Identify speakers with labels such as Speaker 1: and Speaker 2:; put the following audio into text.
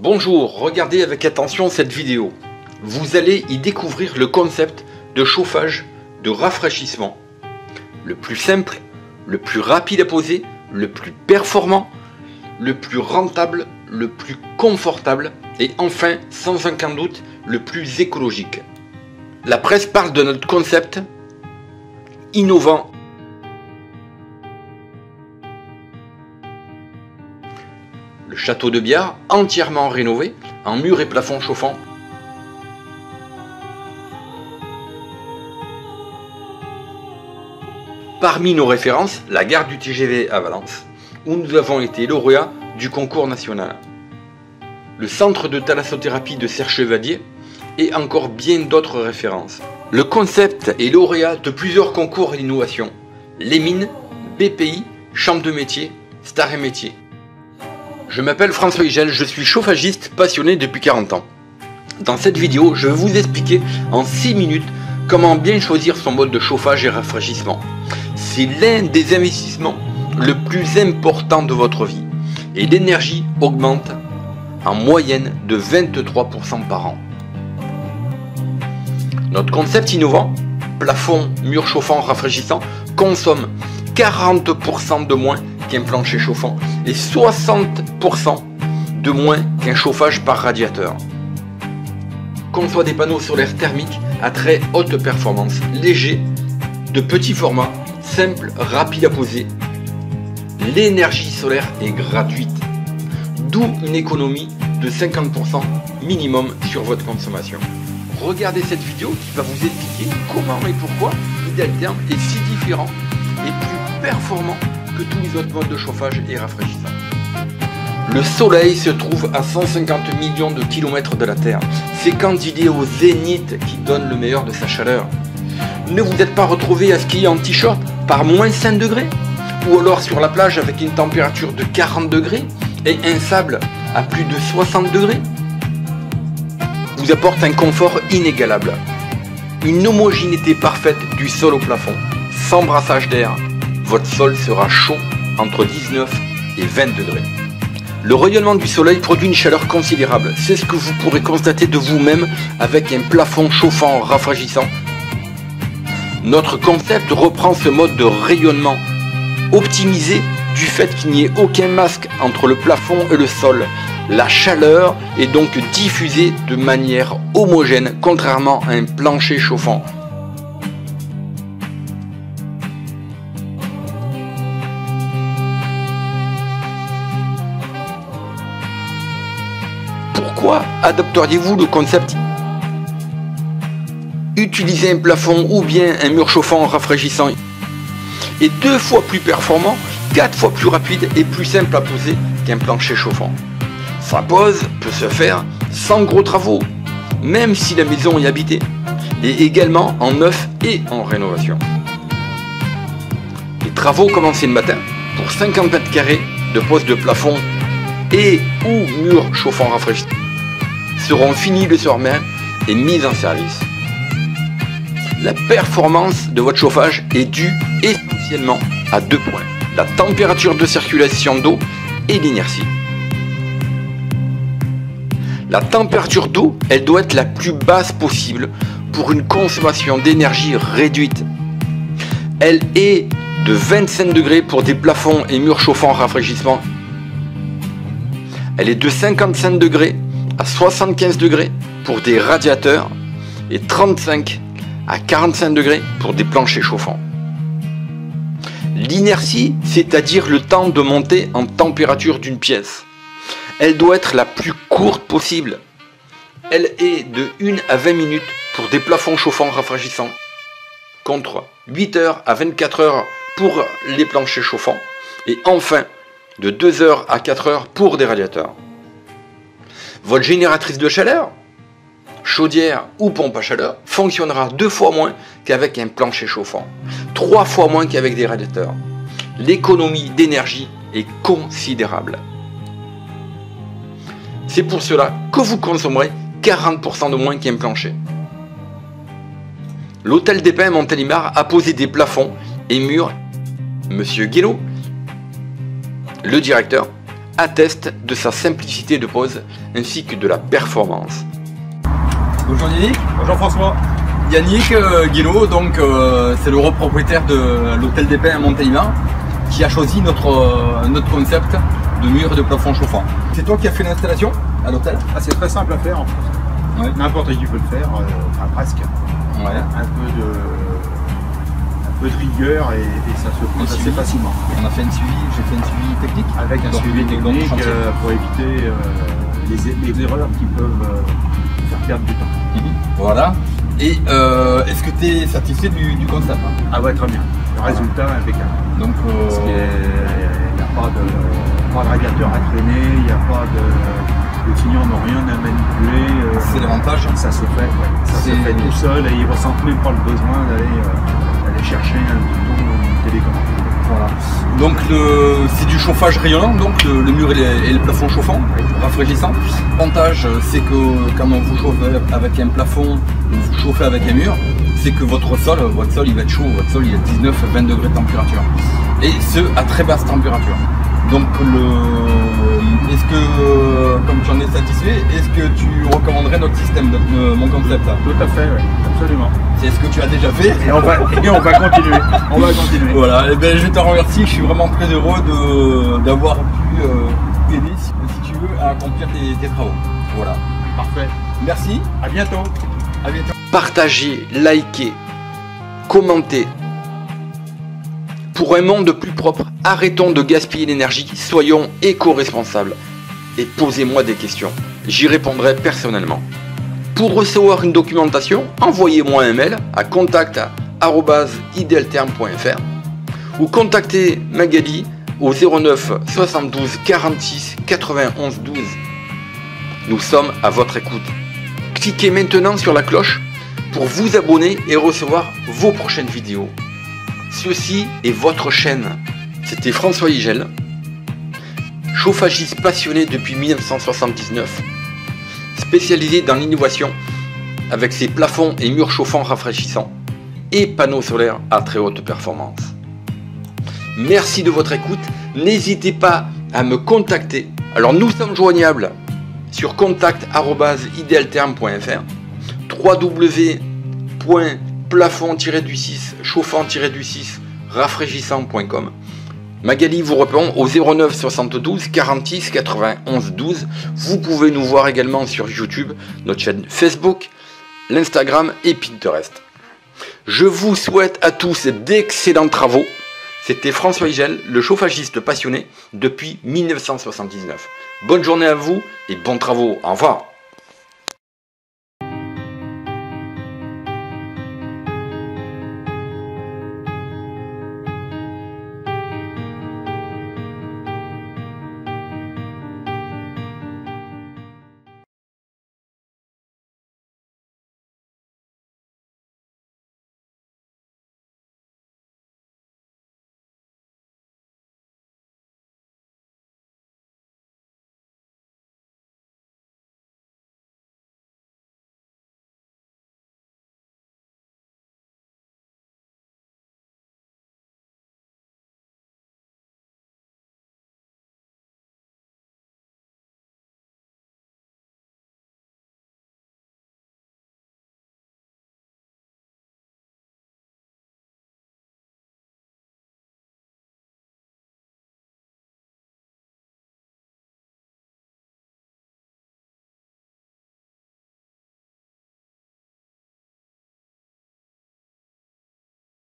Speaker 1: Bonjour, regardez avec attention cette vidéo. Vous allez y découvrir le concept de chauffage de rafraîchissement. Le plus simple, le plus rapide à poser, le plus performant, le plus rentable, le plus confortable et enfin, sans aucun doute, le plus écologique. La presse parle de notre concept innovant. Le château de Biard, entièrement rénové, en murs et plafonds chauffants. Parmi nos références, la gare du TGV à Valence, où nous avons été lauréats du concours national. Le centre de thalassothérapie de Serre-Chevalier et encore bien d'autres références. Le concept est lauréat de plusieurs concours d'innovation. Les mines, BPI, Chambre de métier, Star et métier. Je m'appelle François Higel, je suis chauffagiste passionné depuis 40 ans. Dans cette vidéo, je vais vous expliquer en 6 minutes comment bien choisir son mode de chauffage et rafraîchissement. C'est l'un des investissements le plus important de votre vie et l'énergie augmente en moyenne de 23% par an. Notre concept innovant, plafond, mur chauffant, rafraîchissant, consomme 40% de moins qu'un plancher chauffant et 60% de moins qu'un chauffage par radiateur. Conçoit des panneaux solaires thermiques à très haute performance, légers, de petit format, simple, rapide à poser. L'énergie solaire est gratuite, d'où une économie de 50% minimum sur votre consommation. Regardez cette vidéo qui va vous expliquer comment et pourquoi Ideltherm est si différent et plus performant que tous les autres modes de chauffage et rafraîchissant. Le soleil se trouve à 150 millions de kilomètres de la Terre. C'est quand il est au zénith qu'il donne le meilleur de sa chaleur. Ne vous êtes pas retrouvé à skier en t-shirt par moins 5 degrés ou alors sur la plage avec une température de 40 degrés et un sable à plus de 60 degrés. Vous apporte un confort inégalable. Une homogénéité parfaite du sol au plafond, sans brassage d'air. Votre sol sera chaud entre 19 et 20 degrés. Le rayonnement du soleil produit une chaleur considérable. C'est ce que vous pourrez constater de vous-même avec un plafond chauffant rafraîchissant. Notre concept reprend ce mode de rayonnement optimisé du fait qu'il n'y ait aucun masque entre le plafond et le sol. La chaleur est donc diffusée de manière homogène, contrairement à un plancher chauffant. Pourquoi adopteriez-vous le concept? Utiliser un plafond ou bien un mur chauffant rafraîchissant est 2 fois plus performant, 4 fois plus rapide et plus simple à poser qu'un plancher chauffant. Sa pose peut se faire sans gros travaux, même si la maison est habitée, et également en neuf et en rénovation. Les travaux commencés le matin pour 50 mètres carrés de pose de plafond et ou mur chauffant rafraîchissant seront finis le soir même et mis en service. La performance de votre chauffage est due essentiellement à 2 points, la température de circulation d'eau et l'inertie. La température d'eau, elle doit être la plus basse possible pour une consommation d'énergie réduite. Elle est de 25 degrés pour des plafonds et murs chauffants rafraîchissement. Elle est de 55 degrés à 75 degrés pour des radiateurs et 35 à 45 degrés pour des planchers chauffants. L'inertie, c'est-à-dire le temps de monter en température d'une pièce. Elle doit être la plus courte possible. Elle est de 1 à 20 minutes pour des plafonds chauffants rafraîchissants, contre 8 heures à 24 heures pour les planchers chauffants, et enfin de 2 heures à 4 heures pour des radiateurs. Votre génératrice de chaleur, chaudière ou pompe à chaleur, fonctionnera 2 fois moins qu'avec un plancher chauffant, 3 fois moins qu'avec des radiateurs. L'économie d'énergie est considérable. C'est pour cela que vous consommerez 40% de moins qu'un plancher. L'hôtel des Pins Montélimar a posé des plafonds et murs. Monsieur Guénaud, le directeur, atteste de sa simplicité de pose ainsi que de la performance. Bonjour Yannick.
Speaker 2: Bonjour François.
Speaker 1: Yannick Guélo, donc c'est le propriétaire de l'hôtel des Pins à Montélimar qui a choisi notre concept de mur et de plafond chauffant. C'est toi qui as fait l'installation à l'hôtel?
Speaker 2: C'est très simple à faire en fait. Ouais. N'importe qui peut le faire, enfin presque.
Speaker 1: Ouais.
Speaker 2: Un peu de rigueur et ça se fait assez facilement.
Speaker 1: On a fait un suivi, j'ai fait un suivi technique.
Speaker 2: Avec un suivi technique pour éviter les erreurs qui peuvent faire perdre du temps.
Speaker 1: Voilà. Et est-ce que tu es satisfait du concept?
Speaker 2: Ah ouais, très bien. Le résultat est impeccable.
Speaker 1: Donc,
Speaker 2: il n'y a pas de radiateur à traîner, il n'y a pas de... Les clients n'ont rien à manipuler.
Speaker 1: C'est l'avantage.
Speaker 2: Ça se fait, ça se fait tout seul et ils ne ressentent même pas le besoin d'aller chercher un bouton ou une télécommande.
Speaker 1: Voilà. Donc c'est du chauffage rayonnant, donc le mur et le plafond chauffant, rafraîchissant. L'avantage c'est que quand vous chauffez avec un plafond ou vous chauffez avec un mur, c'est que votre sol il va être chaud, votre sol il est 19-20 degrés de température. Et ce à très basse température. Donc est-ce que, comme tu en es satisfait, est-ce que tu recommanderais notre système, mon concept?
Speaker 2: Tout à fait, oui, absolument.
Speaker 1: C'est ce que tu as déjà fait.
Speaker 2: Et on va continuer. On va continuer.
Speaker 1: Voilà, et bien, je te remercie, je suis vraiment très heureux d'avoir pu aider, si tu veux, à accomplir tes travaux. Voilà.
Speaker 2: Parfait.
Speaker 1: Merci.
Speaker 2: À bientôt.
Speaker 1: À bientôt. Partagez, likez, commentez. Pour un monde plus propre, arrêtons de gaspiller l'énergie, soyons éco-responsables. Et posez-moi des questions, j'y répondrai personnellement. Pour recevoir une documentation, envoyez-moi un mail à contact@idealterm.fr ou contactez Magali au 09 72 46 91 12. Nous sommes à votre écoute. Cliquez maintenant sur la cloche pour vous abonner et recevoir vos prochaines vidéos. Ceci est votre chaîne. C'était François Igel, chauffagiste passionné depuis 1979, spécialisé dans l'innovation avec ses plafonds et murs chauffants rafraîchissants et panneaux solaires à très haute performance. Merci de votre écoute. N'hésitez pas à me contacter. Alors nous sommes joignables sur contact@idealterm.fr, www.plafond-6 chauffant-6 rafraîchissant.com. Magali vous répond au 09 72 46 91 12. Vous pouvez nous voir également sur YouTube, notre chaîne Facebook, l'Instagram et Pinterest. Je vous souhaite à tous d'excellents travaux. C'était François Igel, le chauffagiste passionné depuis 1979. Bonne journée à vous et bons travaux. Au revoir.